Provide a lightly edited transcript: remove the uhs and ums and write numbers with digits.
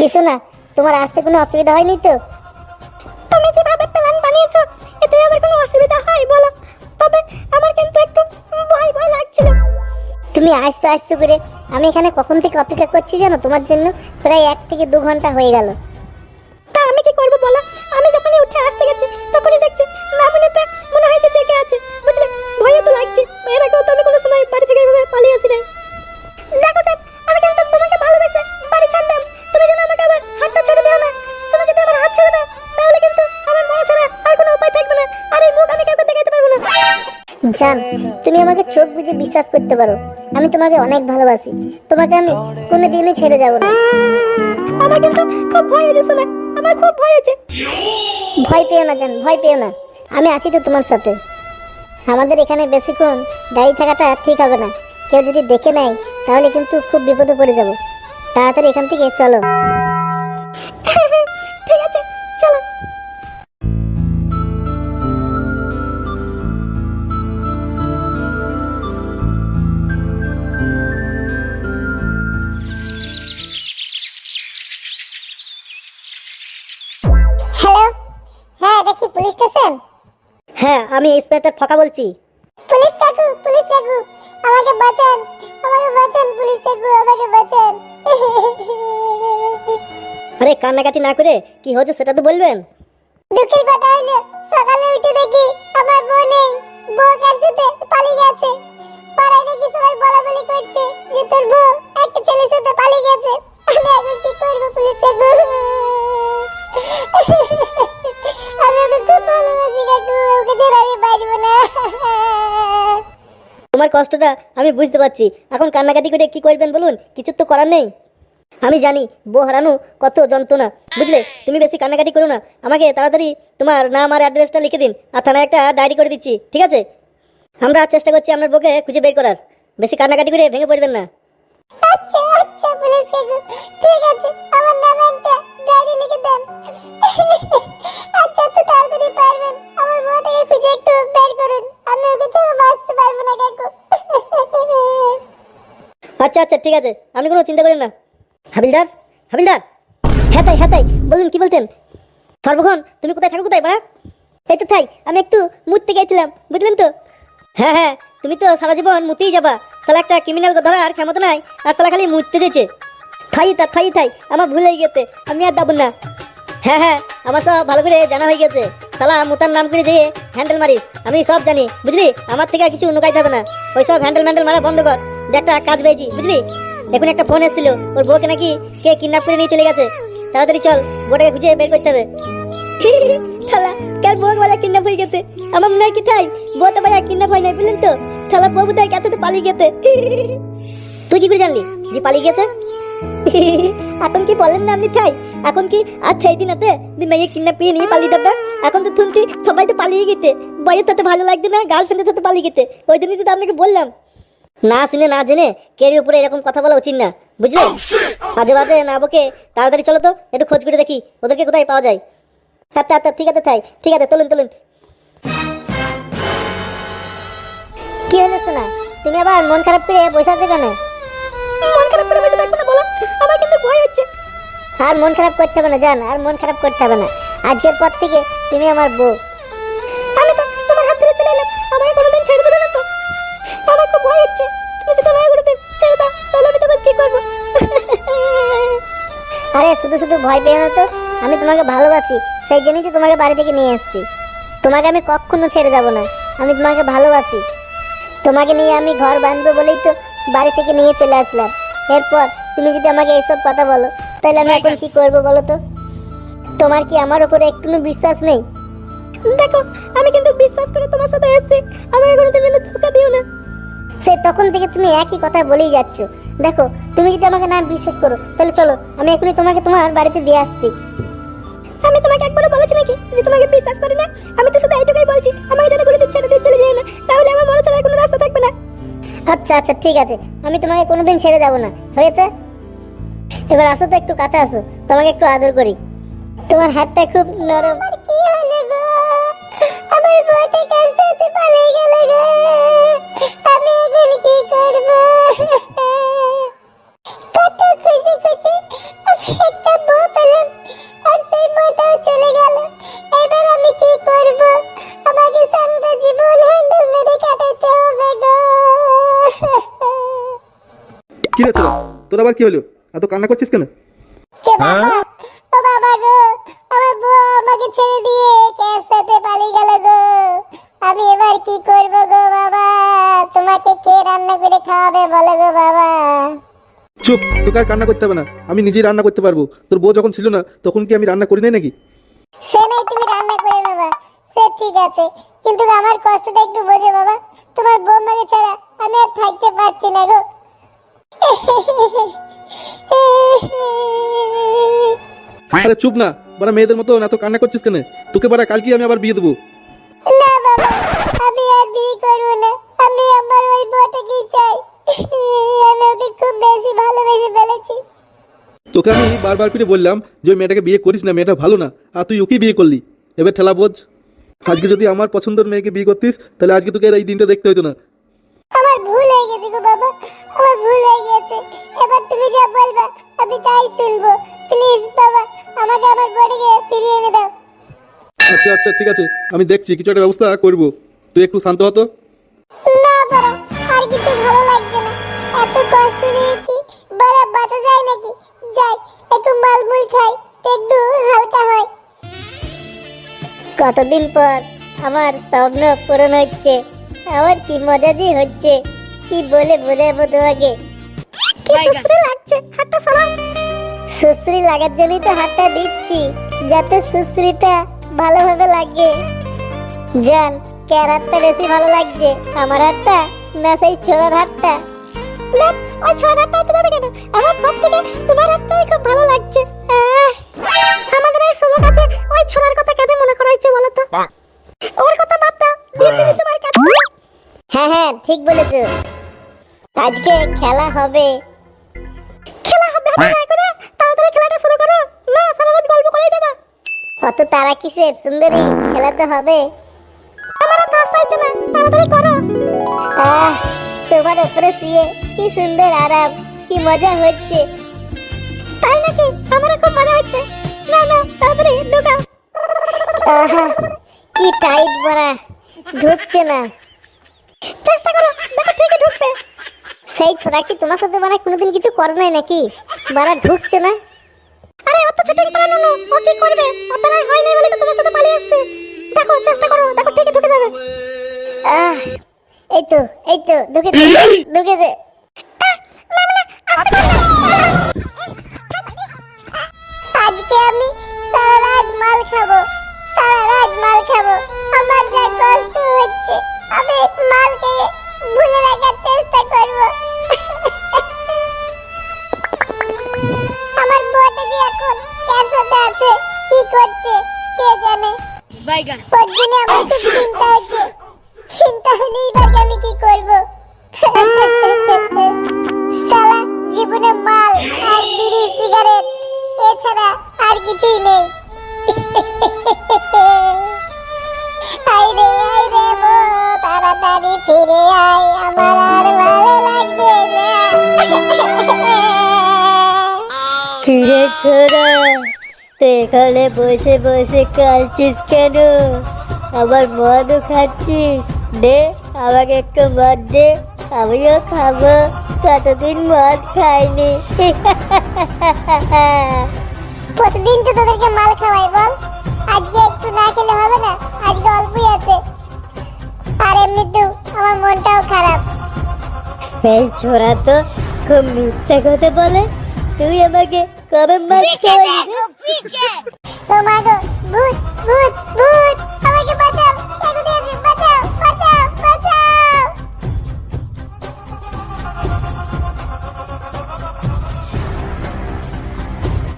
কিছু না, তোমার আসতে কোনো অসুবিধা হয়নি তো? তুমি যেভাবে প্ল্যান বানিয়েছো এতে আমার কোনো অসুবিধা হয় বলো? তবে আমার কিন্তু একটু ভয় ভয় লাগছিল। তুমি আসছো আসছো করে আমি এখানে কখন থেকে অপেক্ষা করছি জানো তোমার জন্য? প্রায় 1 থেকে 2 ঘন্টা হয়ে গেল। তা আমি কি করবো বলো? আমি যখনই উঠে আসতে গেছি তখনই দেখছি মামুনিটা মনে হয় যে জেগে আছে, বুঝলে? ভয়ে তো লাগছে, এর আগেও তো আমি কোনো সময় বাড়ি থেকে এভাবে পালিয়ে আসি নাই। দেখো স্যার, আমি কিন্তু তোমাকে ভালোবেসে বাড়ি ছাড়লাম, তুমি যেন আমাকে আবার হাতটা ছেড়ে দিও না। তুমি যদি আমার হাত ছেড়ে দাও তাহলে কিন্তু আমার মরা ছাড়া আর কোনো উপায় থাকবে না, আর এই মুখ আমি কাউকে দেখাতে পারবো না। জান, তুমি আমাকে চোখ বুজে বিশ্বাস করতে পারো, আমি তোমাকে অনেক ভালোবাসি। তোমাকে আমি কোনোদিনই ছেড়ে যাব না। আমার কিন্তু খুব ভয় হয়েছে না, আমার খুব ভয় হয়েছে। ভয় পেও না জান, ভয় পেও না, আমি আছি তো তোমার সাথে। আমাদের এখানে বেশিক্ষণ দাঁড়িয়ে থাকাটা ঠিক হবে না, কেউ যদি দেখে নেয় তাহলে কিন্তু খুব বিপদে পড়ে যাব। তাড়াতাড়ি এখান থেকে চলো। ঠিক আছে, চলো। হ্যালো, হ্যাঁ এটা কি পুলিশ স্টেশন? হ্যাঁ, আমি ইন্সপেক্টর ফকা বলছি। পুলিশ কাকু, পুলিশ কাকু, আমাকে বাঁচান, আমাকে বাঁচান, পুলিশ কাকু আমাকে বাঁচান। আরে কান্নাকাটি না করে কি হয়েছে সেটা তো বলবেন। দুঃখের কথা হলো সকালে উঠে দেখি আমার বউ নেই, বউ কাছে পালিয়ে গেছে। পাড়ায় নাকি সবাই বলাবলি করছে যে তোর বউ একটা ছেলের সাথে পালিয়ে গেছে। আমি এখন কি করবো পুলিশ কাকু? আমি ওকে খুব ভালোবাসি কাকু, ওকে ছেড়ে আমি বাঁচবো না। তোমার কষ্টটা আমি বুঝতে পারছি, এখন কান্নাকাটি করে কি করবেন বলুন? কিছু তো করার নেই। আমি জানি বউ হারানো কত যন্ত্রণা, বুঝলে? তুমি বেশি কান্নাকাটি করো না, আমাকে তাড়াতাড়ি তোমার নাম আর অ্যাড্রেসটা লিখে দিন, আর থানায় একটা ডায়েরি করে দিচ্ছি, ঠিক আছে? আমরা চেষ্টা করছি আপনার বউকে খুঁজে বের করার। বেশি কান্নাকাটি করে ভেঙে পড়বেন না। আচ্ছা আচ্ছা পুলিশ কাকু, ঠিক আছে, আমার নামে একটা ডায়েরি লিখে দেন। আচ্ছা, তো তাড়াতাড়ি পারবেন আমার বউটাকে খুঁজে একটু বের করুন, আমি ওকে ছেড়ে বাঁচতে পারবো না কাকু। আচ্ছা আচ্ছা, ঠিক আছে, আপনি কোনো চিন্তা করেন না। হাবিলদার, হাবিলদার। হ্যাঁ তাই, হ্যাঁ তাই, বলুন কি বলতেন? সর্বক্ষণ তুমি কোথায় থাকো, কোথায় বাড়া? এই তো তাই, আমি একটু মুততে গেছিলাম, বুঝলেন তো? হ্যাঁ হ্যাঁ, তুমি তো সারা জীবন মুতেই যাবা। সালা একটা ক্রিমিনাল ধরার ক্ষমতা নাই, আর সালা খালি মুততে দিয়েছে। থাই, আমার ভুল হয়ে গেছে, আমি আর যাবো না। হ্যাঁ হ্যাঁ, আমার সব ভালো করে জানা হয়ে গেছে। সালা মুতার নাম করে যেয়ে হ্যান্ডেল মারিস, আমি সব জানি, বুঝলি? আমার থেকে আর কিছু নুকাইতে হবে না, ওই সব হ্যান্ডেল মারা বন্ধ কর। একটা কাজ পেয়েছি, বুঝলি? এখন একটা ফোন এসেছিল, ওর বউকে নাকি কে কিডন্যাপ করে নিয়ে চলে গেছে। তাড়াতাড়ি চল, বউটাকে খুঁজে বের করতে হবে। থালা কার বউ বলা কিডন্যাপ হয়ে গেছে? আমার মনে হয় কি তাই বউ তো ভাই কিডন্যাপ হয় নাই, বুঝলেন তো? থালা বউ তাই কাছে তো পালিয়ে গেছে। তুই কি করে জানলি যে পালিয়ে গেছে? এখন কি বলেন না আপনি তাই? এখন কি আর সেই দিন আছে মেয়ে কিডন্যাপ করে নিয়ে পালিয়ে যাবে? এখন তো শুনছি সবাই তো পালিয়ে গেছে, বইয়ের সাথে ভালো লাগছে না, গার্লফ্রেন্ডের সাথে পালিয়ে গেছে। ওই জন্যই তো আপনাকে বললাম, না শুনে না জেনে কের উপরে এরকম কথা বলা উচিত না, বুঝলে? মাঝে মাঝে না বকে তাড়াতাড়ি চলো তো, একটু খোঁজ করে দেখি ওদেরকে কোথায় পাওয়া যায়। আচ্ছা আচ্ছা, ঠিক আছে তাই, ঠিক আছে, চলুন। কি হলো সোনা, তুমি আবার মন খারাপ করে বসে আছো কেন? মন খারাপ করে বসে থাকবো না বলো, আমার কিন্তু ভয় হচ্ছে। আর মন খারাপ করতে হবে না জান, আর মন খারাপ করতে হবে না। আজকের পর থেকে তুমি আমার বউ। আমি তো তোমার হাত ধরে চলে এলাম, আমায় কোনোদিন ছেড়ে দেবে না তো? আমার খুব ভয় হচ্ছে, তুমি যদি আমায় কোনোদিন ছেড়ে দাও তাহলে আমি তখন কি করবো? আরে শুধু শুধু ভয় পেও না তো, আমি তোমাকে ভালোবাসি, সেই জন্যই তো তোমাকে বাড়ি থেকে নিয়ে এসেছি। তোমাকে আমি কখনো ছেড়ে যাব না, আমি তোমাকে ভালোবাসি। তোমাকে নিয়ে আমি ঘর বাঁধবো বলেই তো বাড়ি থেকে নিয়ে চলে আসলাম। এরপর তুমি যদি আমাকে এইসব কথা বলো তাহলে আমি এখন কি করবো বলো তো? তোমার কি আমার উপরে একটু বিশ্বাস নেই? দেখো, আমি কিন্তু বিশ্বাস করে তোমার সাথে এসেছি, আমাকে কোনোদিন যেন ধোঁকা দিও না। সে তখন থেকে তুমি একই কথা বলেই যাচ্ছ। দেখো, তুমি যদি আমাকে না বিশ্বাস করো তাহলে চলো, আমি এখনই তোমাকে তোমার বাড়িতে দিয়ে আসছি। আমি তোমাকে একবারও বলেছি নাকি যে তোমাকে বিশ্বাস করি না? আমি তো শুধু এইটুকুই বলছি, আমাকে যেন কোনোদিন ছেড়ে দিয়ে চলে যেও না, তাহলে আমার মনে ছাড়া কোনো রাস্তা থাকবে না। আচ্ছা আচ্ছা, ঠিক আছে, আমি তোমাকে কোনোদিন ছেড়ে যাব না, হয়েছে? এবার আসো তো, একটু কাছে আসো, তোমাকে একটু আদর করি। তোমার হাতটা খুব নরম। কি হলো গো, আমার বউটা কার সাথে পালিয়ে গেল গো, আমি এখন কি করব? কত খুঁজে খুঁজে একটা বউ তোর আবার কি হলো? এত কান্না করছিস কেন? কে বাবা? ও বাবা গো, আমার বউ আমাকে ছেড়ে দিয়ে কার সাথে পালিয়ে গেল গো। আমি এবার কি করব গো বাবা? তোমাকে কে রান্না করে খাওয়াবে বলো গো বাবা? চুপ, তোকে আর কান্না করতে হবে না, আমি নিজেই রান্না করতে পারবো। তোর বউ যখন ছিল না তখন কি আমি রান্না করি নাই নাকি? সে নাই তুমি রান্না করে নেবা, সে ঠিক আছে, কিন্তু আমার কষ্টটা একটু বোঝো বাবা। তোমার বৌমাকে ছাড়া আমি আর থাকতে পারছি না গো। আরে চুপ না, বড় মেয়েদের মতো এত কান্না করছিস কেন? তোকে বড় কালকে আমি আবার বিয়ে দেবো। না বাবা, আমি আর বিয়ে করব না, আমি আমার ওই বউটাকেই চাই। আমি ওকে খুব বেশি ভালোবেসে ফেলেছি। তোকে আমি বারবার করে বললাম যে ওই মেয়েটাকে বিয়ে করিস না, মেয়েটা ভালো না, আর তুই ওকেই বিয়ে করলি। এবার ঠেলা বোঝ। আজকে যদি আমার পছন্দের মেয়েকে বিয়ে করতিস তাহলে আজকে তোকে আর এই দিনটা দেখতে হতো না। আমার ভুল হয়ে গেছে গো বাবা, আমার ভুল হয়ে গেছে। এবার তুমি যা বলবা আমি তাই শুনবো। প্লিজ বাবা, আমাকে আমার বউটাকে ফিরিয়ে এনে দাও। আচ্ছা আচ্ছা ঠিক আছে, আমি দেখছি কিছু একটা ব্যবস্থা করবো। তুই একটু শান্ত হতো। না বাবা, আর কিছু ভালো লাগছে না। এত কষ্ট নিয়ে কি বাবা বাঁচা যায় নাকি? যাই একটু মালমুল খাই, একটু হালকা হয়। কতদিন পর আমার স্বপ্ন পূরণ হচ্ছে, আমার কি মজা যে হচ্ছে, কি বলে বোঝাবো তোমাকে। কি সুশ্রী লাগছে, হাতটা সরাও। সুশ্রী লাগার জন্যই তো হাতটা দিচ্ছি, যাতে সুশ্রীটা ভালোভাবে লাগে। জান, কার হাতটা বেশি ভালো লাগছে, আমার হাতটা না সেই ছোড়ার হাতটা? না, ওই ছোড়ার হাতটা তো যাবে কেন? আমার সব থেকে তোমার হাতটাই খুব ভালো লাগছে। আমাদের এই সবার কাছে ওই ছোড়ার কথা কেন মনে করা হচ্ছে বলো তো? ওর কথা বাদ দাও, তুমি তোমার কাজ করো। হ্যাঁ হ্যাঁ, ঠিক বলেছো। আজকে খেলা হবে। খেলা হবে হবে না করে তাড়াতাড়ি খেলাটা শুরু করো। না, সারা রাত গল্প করেই যাবা। অত তারা কিসের সুন্দরী, খেলা তো হবে। আমার তো আসাইছে না, তাড়াতাড়ি করো। তোমার উপরে শুয়ে কি সুন্দর আরাম, কি মজা হচ্ছে। তাই নাকি? আমারও খুব মজা হচ্ছে। না না, তাড়াতাড়ি ঢুকাও। আহা, কি টাইট বড়া, ঢুকছে না। চেষ্টা করো, দেখো ঠিকই ঢুকবে। সেই ছোড়া কি তোমার সাথে মানে কোনোদিন কিছু করে নাই নাকি? বাড়া ঢুকছে না। আরে অত ছোটিং পালানো না, ও কি করবে? ও তো নাই হয় নাই বলে তো তোমার সাথে পালিয়ে আসছে। দেখো চেষ্টা করো, দেখো ঠিকই ঢুকে যাবে। এই তো ঢুকেছে, ঢুকেছে। আজকে আমি সারা রাত মাল খাবো, সারা রাত মাল খাবো। আমার যা কষ্ট হচ্ছে, আমি মাল খেয়ে ভুলে রাখার চেষ্টা করবো। আমার বউটা যে এখন কার সাথে আছে, কি করছে কে জানে। ওর জন্য আমার খুব চিন্তা হচ্ছে। চিন্তা হলেই ভাই আমি কি করবো। সারা জীবনে মাল আর বিড়ি সিগারেট এছাড়া আর কিছুই নেই। আইরে আইরে বউ, তাড়াতাড়ি ফিরে আয়, আমার আর ভালো লাগছে না। কিরে ছোড়া, এখানে বসে বসে কাঁদছিস কেন? আবার মদও খাচ্ছিস? দে আমাকে একটু মদ দে, আমিও খাবো। কতদিন মদ খাইনি। প্রতিদিন তো তোদেরকে মাল খাওয়াই বল, আজকে একটু না খেলে হবে না? আজকে অল্পই আছে, আর এমনিতেও আমার মনটাও খারাপ। এই ছোড়া তো খুব মিথ্যা কথা বলে। তুই আমাকে কবে মদ খাওয়ালি? ও মা গো, ভূত ভূত ভূত, আমাকে বাঁচাও।